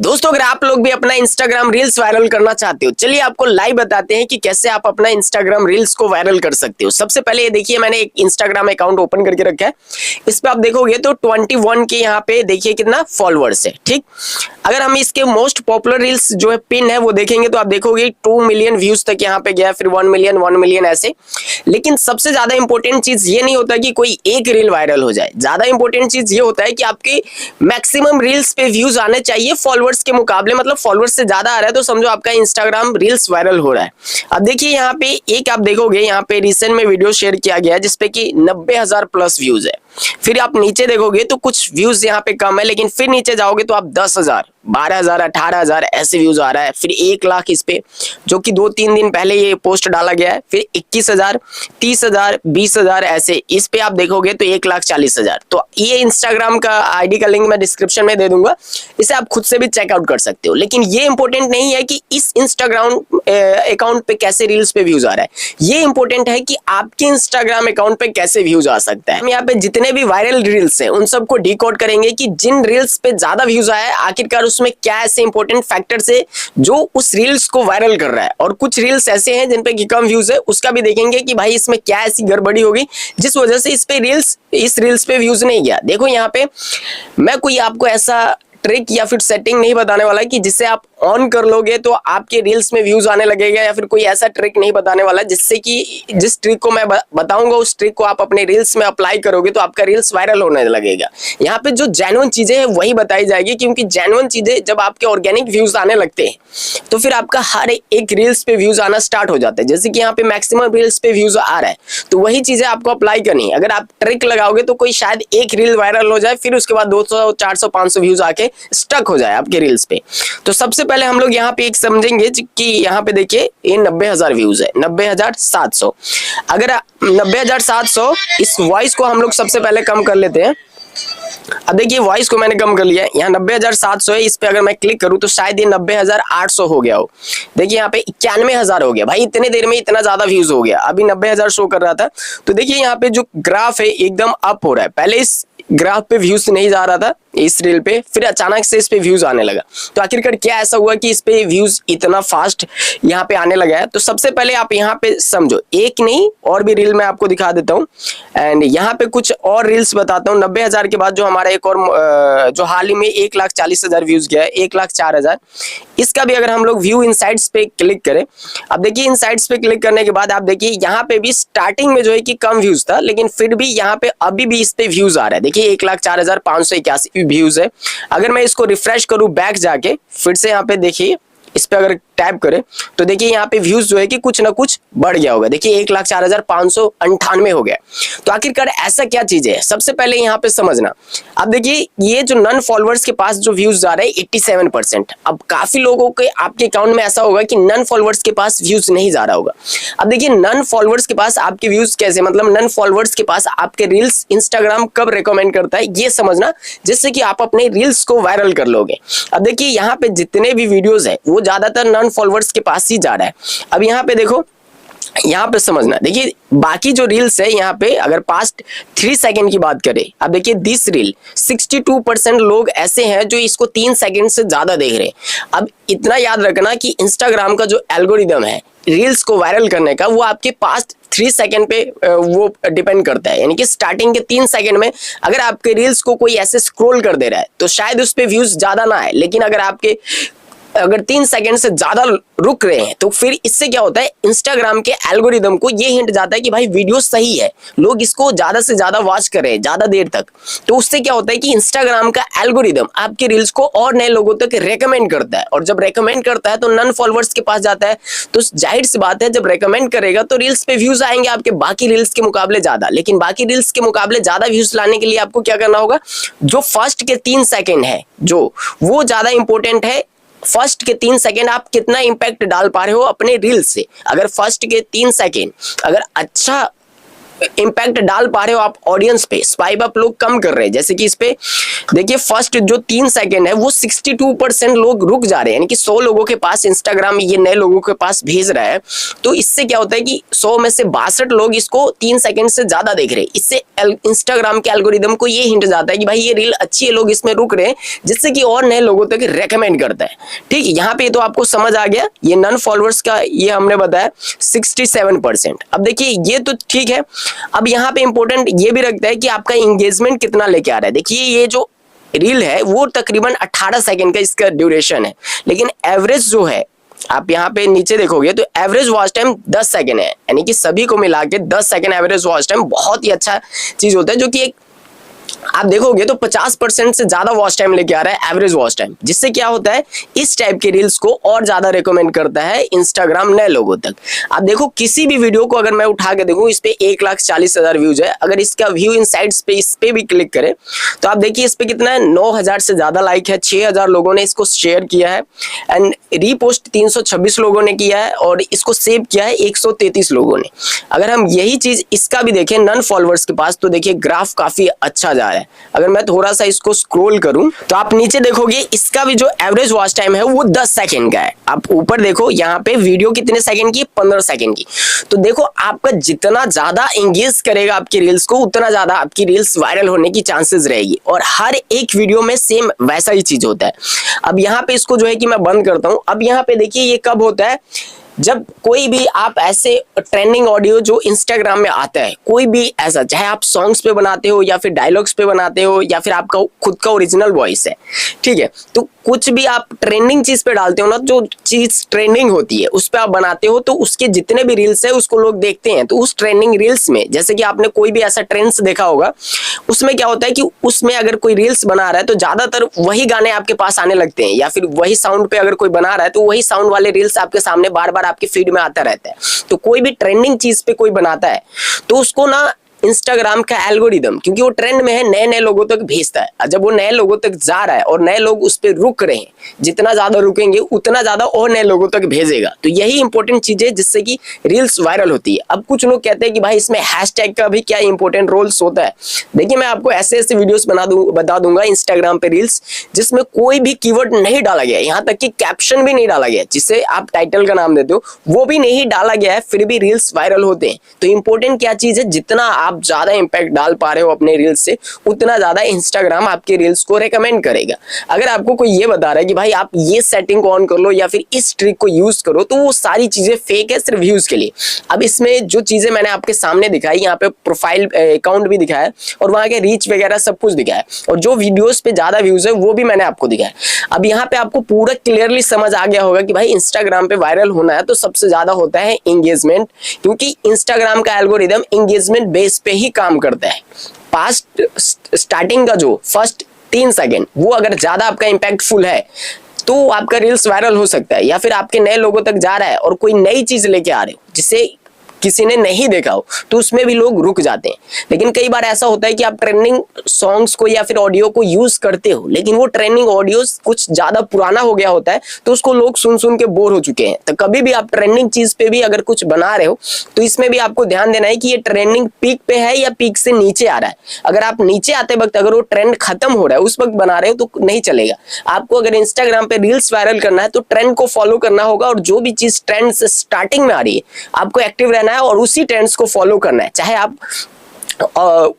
दोस्तों अगर आप लोग भी अपना इंस्टाग्राम रील्स वायरल करना चाहते हो, चलिए आपको लाइव बताते हैं कि कैसे आप अपना इंस्टाग्राम रील्स को वायरल कर सकते हो। सबसे पहले ये देखिए, मैंने एक इंस्टाग्राम अकाउंट ओपन करके रखा है। इस पे आप देखोगे तो 21 के यहाँ पे देखिए कितना फॉलोअर्स है। ठीक, अगर हम इसके मोस्ट पॉपुलर रील्स जो है पिन है वो देखेंगे तो आप देखोगे 2 मिलियन व्यूज तक यहाँ पे गया, फिर 1 मिलियन ऐसे। लेकिन सबसे ज्यादा इंपॉर्टेंट चीज ये नहीं होता कि कोई एक रील वायरल हो जाए, ज्यादा इंपॉर्टेंट चीज ये होता है कि आपके मैक्सिमम रील्स पे व्यूज आने चाहिए फॉलोअर्स के मुकाबले। मतलब फॉलोअर्स से ज्यादा आ रहा है तो समझो आपका इंस्टाग्राम रील्स वायरल हो रहा है। अब देखिए यहाँ पे एक आप देखोगे, यहाँ पे रिसेंट में वीडियो शेयर किया गया है जिसपे कि 90,000 प्लस व्यूज है। फिर आप नीचे देखोगे तो कुछ व्यूज यहाँ पे कम है, लेकिन फिर नीचे जाओगे तो आप 10,000, 12,000, 18,000 ऐसे व्यूज आ रहा है। फिर 1 लाख इस पे, जो कि 2-3 दिन पहले ये पोस्ट डाला गया है। फिर 21,000, 30,000, 20,000 ऐसे। इस पे आप देखोगे तो 1,40,000। तो ये इंस्टाग्राम का आईडी का लिंक मैं डिस्क्रिप्शन में दे दूंगा, इसे आप खुद से भी चेकआउट कर सकते हो। लेकिन ये इंपॉर्टेंट नहीं है कि इस इंस्टाग्राम अकाउंट पे कैसे रील्स पे व्यूज आ रहा है, ये इंपॉर्टेंट है कि आपके इंस्टाग्राम अकाउंट पे कैसे व्यूज आ सकता है। हम यहाँ पे जितने भी वायरल रील्स हैं उन सबको डिकोड करेंगे कि जिन रील्स पे ज्यादा व्यूज आया है आखिरकार उसमें क्या ऐसे इंपॉर्टेंट फैक्टर्स है जो उस रील्स को वायरल कर रहा है, और कुछ रील्स ऐसे हैं जिन पे कि कम व्यूज है, उसका भी देखेंगे कि भाई इसमें क्या ऐसी गड़बड़ी होगी जिस वजह से इस रील्स पे व्यूज नहीं गया। देखो यहाँ पे मैं कोई आपको ऐसा ट्रिक या फिर सेटिंग नहीं बताने वाला कि जिससे आप ऑन कर लोगे तो आपके रील्स में व्यूज आने लगेगा, या फिर कोई ऐसा ट्रिक नहीं बताने वाला जिससे कि जिस ट्रिक को मैं बताऊंगा उस ट्रिक को आप अपने रील्स में अप्लाई करोगे तो आपका रील्स वायरल होने लगेगा। यहाँ पे जो जेन्युइन चीजें हैं वही बताई जाएगी, क्योंकि जेन्युइन चीजें जब आपके ऑर्गेनिक व्यूज आने लगते हैं तो फिर आपका हर एक रील्स पे व्यूज आना स्टार्ट हो जाता है। जैसे कि यहाँ पे मैक्सिमम रील्स पे व्यूज आ रहा है तो वही चीजें आपको अप्लाई करनी है। अगर आप ट्रिक लगाओगे तो कोई शायद एक रील वायरल हो जाए, फिर उसके बाद 200, 400, 500 व्यूज आके स्टक हो जाए आपके रील्स पे। तो सबसे पहले हम लोग यहाँ पे एक समझेंगे कि यहाँ पे देखिए ये 90,000 व्यूज है, 90,700। अगर 90,700 इस वॉइस को हम लोग सबसे पहले कम कर लेते हैं। अब देखिए वॉइस को मैंने कम कर लिया है, यहाँ 90,700 है। इस पे अगर मैं क्लिक करूं तो शायद ये 90,800 हो गया हो। देखिए यहाँ पे 91,000 हो गया। भाई इतने देर में इतना ज्यादा व्यूज हो गया। अभी 90,000 शो कर रहा था। तो देखिए यहाँ पे जो ग्राफ है एकदम अप हो रहा है। पहले इस ग्राफ पे व्यूज नहीं जा रहा था इस रील पे, फिर अचानक से इस पे व्यूज आने लगा। तो आखिरकार क्या ऐसा हुआ कि इस पे व्यूज इतना फास्ट यहाँ पे आने लगा है? तो सबसे पहले आप यहाँ पे समझो, एक नहीं और भी रील मैं आपको दिखा देता हूँ, एंड यहाँ पे कुछ और रील्स बताता हूँ। 90,000 के बाद जो हमारा एक और जो हाल ही में 1,40,000 व्यूज गया है, 1,04,000, इसका भी अगर हम लोग व्यू इनसाइट्स पे क्लिक करें, अब देखिए इनसाइट्स पे क्लिक करने के बाद आप देखिए यहाँ पे भी स्टार्टिंग में जो है कि कम व्यूज था, लेकिन फिर भी यहाँ पे अभी भी इस पे व्यूज आ रहा है। देखिए 1,04,581 व्यूज है। अगर मैं इसको रिफ्रेश करूं बैक जाके, फिर से यहाँ पे देखिए इस पे अगर टैप करें तो देखिए यहाँ पे व्यूज जो है कि कुछ ना कुछ बढ़ गया होगा। देखिए 1,04,598 हो गया। तो आखिरकार ऐसा क्या चीज है, सबसे पहले यहाँ पे समझना। अब देखिए ये जो नन फॉलोअर्स के पास जो व्यूज जा रहे हैं 87%। अब काफी लोगों के आपके अकाउंट में ऐसा होगा कि नन फॉलोअर्स के पास व्यूज नहीं जा रहा होगा। अब देखिए नन फॉलोअर्स के पास आपके व्यूज कैसे, मतलब नन फॉलोअर्स के पास आपके रील्स इंस्टाग्राम कब रिकमेंड करता है ये समझना, जिससे कि आप अपने रील्स को वायरल कर लोगे। अब देखिए यहाँ पे जितने भी वीडियोज है वो ज्यादातर नन फॉलोअर्स के पास ही जा रहा है। अब यहाँ पे देखो, यहाँ पे समझना, देखिए बाकी जो रील्स है यहाँ पे अगर पास्ट 3 सेकंड की बात करें, अब देखिए दिस रील 62% लोग ऐसे हैं जो इसको 3 सेकंड से ज्यादा देख रहे हैं। अब इतना याद रखना कि इंस्टाग्राम का जो एल्गोरिदम है रील्स को वायरल करने का, वो आपके पास्ट 3 सेकंड पे वो डिपेंड करता है। यानी कि स्टार्टिंग के 3 सेकंड में अगर आपके रील्स को कोई ऐसे स्क्रॉल कर दे रहा है तो शायद उस पे व्यूज ज्यादा ना आए, लेकिन अगर 3 सेकंड से ज्यादा रुक रहे हैं तो फिर इससे क्या होता है, इंस्टाग्राम के एल्गोरिदम को ये हिंट जाता है कि भाई वीडियो सही है, लोग इसको ज्यादा से ज्यादा वॉच कर रहे हैं ज्यादा देर तक। तो उससे क्या होता है कि इंस्टाग्राम का एल्गोरिदम आपके रील्स को और नए लोगों तक रेकमेंड करता है, और जब रेकमेंड करता है तो नन फॉलोअर्स के पास जाता है। तो जाहिर सी बात है जब रेकमेंड करेगा तो रील्स पे व्यूज आएंगे आपके बाकी रील्स के मुकाबले ज्यादा। लेकिन बाकी रील्स के मुकाबले ज्यादा व्यूज लाने के लिए आपको क्या करना होगा, जो फर्स्ट के 3 सेकंड है जो वो ज्यादा इंपॉर्टेंट है। फर्स्ट के 3 सेकंड आप कितना इंपैक्ट डाल पा रहे हो अपने रील से। अगर फर्स्ट के 3 सेकंड अगर अच्छा इम्पैक्ट डाल पा रहे हो आप ऑडियंस पे, स्वाइप अप लोग कम कर रहे हैं। जैसे कि इस पे देखिए फर्स्ट जो 3 सेकंड है वो 62% लोग रुक जा रहे हैं, यानी कि 100 लोगों के पास इंस्टाग्राम ये नए लोगों के पास भेज रहा है। तो इससे क्या होता है कि 100 में से 62 लोग इसको 3 सेकंड से ज्यादा देख रहे हैं। इससे इंस्टाग्राम के एल्गोरिदम को ये हिंट जाता है कि भाई ये रील अच्छी है, लोग इसमें रुक रहे हैं, जिससे कि और नए लोगों तक रेकमेंड करता है। ठीक है, यहाँ पे तो आपको समझ आ गया। ये नन फॉलोअर्स का ये हमने बताया 67%। अब देखिए ये तो ठीक है, अब यहाँ पे इंपॉर्टेंट ये भी रखता है कि आपका एंगेजमेंट कितना लेके आ रहा है। देखिए ये जो रील है वो तकरीबन 18 सेकंड का इसका ड्यूरेशन है, लेकिन एवरेज जो है आप यहाँ पे नीचे देखोगे तो एवरेज वॉच टाइम 10 सेकंड है, यानी कि सभी को मिला के 10 सेकंड एवरेज वॉच टाइम बहुत ही अच्छा चीज होता है, जो कि एक आप देखोगे तो 50% से ज्यादा वॉच टाइम लेके आ रहा है एवरेज वॉच टाइम, जिससे क्या होता है इस टाइप के रील्स को और ज्यादा रिकमेंड करता है इंस्टाग्राम नए लोगों तक। आप देखो किसी भी वीडियो को अगर मैं उठा के देखूं, इस पे 1,40,000 व्यूज है, अगर इसका व्यू इनसाइट्स पे इस पे भी क्लिक करें तो आप देखिए इस पे कितना है, 9,000 से ज्यादा लाइक है, 6,000 लोगों ने इसको शेयर किया है एंड रीपोस्ट 326 लोगों ने किया है और इसको सेव किया है 133 लोगों ने। अगर हम यही चीज इसका भी देखें नन फॉलोअर्स के पास, तो देखिए ग्राफ काफी अच्छा जा रहा है। अगर मैं थोड़ा सा इसको स्क्रॉल करूं तो आप नीचे देखोगे इसका भी जो एवरेज वॉच टाइम है वो 10 सेकंड का है। आप ऊपर देखो यहाँ पे वीडियो कितने सेकंड की, 15 सेकंड की। तो देखो आपका जितना ज्यादा एंगेज करेगा आपकी रील्स को, उतना ज्यादा आपकी रील्स वायरल होने की चांसेस रहेगी। और हर एक वीडियो में सेम वैसा ही चीज होता है। अब यहाँ पे इसको जो है कि मैं बंद करता हूं। अब यहाँ पे देखिए ये कब होता है, जब कोई भी आप ऐसे ट्रेंडिंग ऑडियो जो इंस्टाग्राम में आता है, कोई भी ऐसा, चाहे आप सॉन्ग्स पे बनाते हो या फिर डायलॉग्स पे बनाते हो या फिर आपका खुद का ओरिजिनल वॉइस है, ठीक है, तो कुछ भी आप ट्रेंडिंग चीज पे डालते हो ना, जो चीज ट्रेंडिंग होती है उस पे आप बनाते हो, तो उसके जितने भी रील्स है उसको लोग देखते हैं। तो उस ट्रेंडिंग रील्स में, जैसे कि आपने कोई भी ऐसा ट्रेंड्स देखा होगा, उसमें क्या होता है कि उसमें अगर कोई रील्स बना रहा है तो ज्यादातर वही गाने आपके पास आने लगते हैं, या फिर वही साउंड पे अगर कोई बना रहा है तो वही साउंड वाले रील्स आपके सामने बार बार आपके फीड में आता रहता है। तो कोई भी ट्रेंडिंग चीज पे कोई बनाता है तो उसको ना इंस्टाग्राम का एल्गोरिदम, क्योंकि वो ट्रेंड में है, नए नए लोगों तक भेजता है। जब वो नए लोगों तक जा रहा है और नए लोग उस पर रुक रहे हैं, जितना ज्यादा रुकेंगे उतना ज्यादा और नए लोगों तक भेजेगा। तो यही इंपॉर्टेंट चीज है जिससे कि रील्स वायरल होती है। अब कुछ लोग कहते हैं कि भाई इसमें हैशटैग का भी क्या इंपॉर्टेंट रोल्स होता है। देखिए मैं आपको ऐसे ऐसे वीडियोस बता दूंगा इंस्टाग्राम पे रील्स जिसमें कोई भी कीवर्ड नहीं डाला गया, यहाँ तक कि कैप्शन भी नहीं डाला गया, जिसे आप टाइटल का नाम देते हो वो भी नहीं डाला गया है, फिर भी रील्स वायरल होते हैं। तो इंपॉर्टेंट क्या चीज है, जितना आप ज्यादा इंपैक्ट डाल पा रहे हो अपने रील्स से, उतना ज्यादा इंस्टाग्राम आपके रील्स को रेकमेंड करेगा। अगर आपको कोई ये बता रहा है कि भाई आप ये सेटिंग को ऑन कर लो या फिर इस ट्रिक को यूज करो, तो वो सारी चीजें फेक है, सिर्फ व्यूज के लिए। अब इसमें जो चीजें मैंने आपके सामने दिखाई, यहाँ पे प्रोफाइल अकाउंट भी दिखाया है और वहां के रीच वगैरह सब कुछ दिखाया है, और जो वीडियोस पे ज्यादा व्यूज है वो भी मैंने आपको दिखाया। अब यहाँ पे आपको पूरा क्लियरली समझ आ गया होगा कि भाई इंस्टाग्राम पे वायरल होना है तो सबसे ज्यादा होता है एंगेजमेंट, क्योंकि इंस्टाग्राम का एल्गोरिदम एंगेजमेंट बेस पे ही काम करता है। पास्ट स्टार्टिंग का जो फर्स्ट 3 सेकंड वो अगर ज्यादा आपका इंपैक्टफुल है तो आपका रील्स वायरल हो सकता है, या फिर आपके नए लोगों तक जा रहा है और कोई नई चीज लेके आ रहे हो जिसे किसी ने नहीं देखा हो, तो उसमें भी लोग रुक जाते हैं। लेकिन कई बार ऐसा होता है कि आप ट्रेंडिंग सॉन्ग्स को या फिर ऑडियो को यूज करते हो, लेकिन वो ट्रेंडिंग ऑडियो कुछ ज्यादा पुराना हो गया होता है, तो उसको लोग सुन सुन के बोर हो चुके हैं। तो कभी भी आप ट्रेंडिंग चीज पे भी अगर कुछ बना रहे हो तो इसमें भी आपको ध्यान देना है कि ये ट्रेंडिंग पीक पे है या पीक से नीचे आ रहा है। अगर आप नीचे आते वक्त अगर वो ट्रेंड खत्म हो रहा है उस वक्त बना रहे हो तो नहीं चलेगा। आपको अगर इंस्टाग्राम पे रील्स वायरल करना है तो ट्रेंड को फॉलो करना होगा, और जो भी चीज ट्रेंड से स्टार्टिंग में आ रही है आपको एक्टिव रहना है और उसी ट्रेंड्स को फॉलो करना है। चाहे आप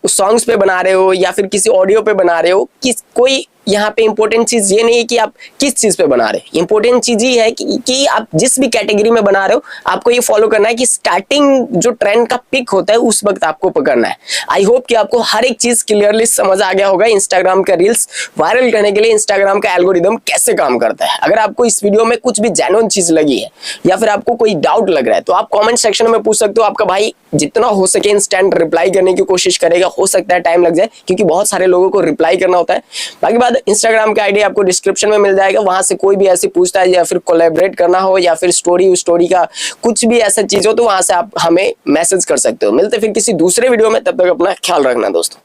सॉन्ग्स पे बना रहे हो या फिर किसी ऑडियो पे बना रहे हो, कोई यहाँ पे इंपॉर्टेंट चीज ये नहीं है कि आप किस चीज पे बना रहे हो। इंपॉर्टेंट चीज ये है कि आप जिस भी कैटेगरी में बना रहे हो आपको ये फॉलो करना है कि स्टार्टिंग जो ट्रेंड का पिक होता है उस वक्त आपको पकड़ना है। आई होप कि आपको हर एक चीज क्लियरली समझ आ गया होगा इंस्टाग्राम का रील्स वायरल करने के लिए इंस्टाग्राम का एल्गोरिदम कैसे काम करता है। अगर आपको इस वीडियो में कुछ भी जेन्युइन चीज लगी है या फिर आपको कोई डाउट लग रहा है तो आप कॉमेंट सेक्शन में पूछ सकते हो। आपका भाई जितना हो सके इंस्टेंट रिप्लाई करने की कोशिश करेगा। हो सकता है टाइम लग जाए क्योंकि बहुत सारे लोगों को रिप्लाई करना होता है। बाकी बात इंस्टाग्राम का आईडी आपको डिस्क्रिप्शन में मिल जाएगा, वहां से कोई भी ऐसी पूछता है या फिर कोलैबोरेट करना हो या फिर स्टोरी का कुछ भी ऐसा चीज हो तो वहां से आप हमें मैसेज कर सकते हो। मिलते फिर किसी दूसरे वीडियो में, तब तक अपना ख्याल रखना दोस्तों।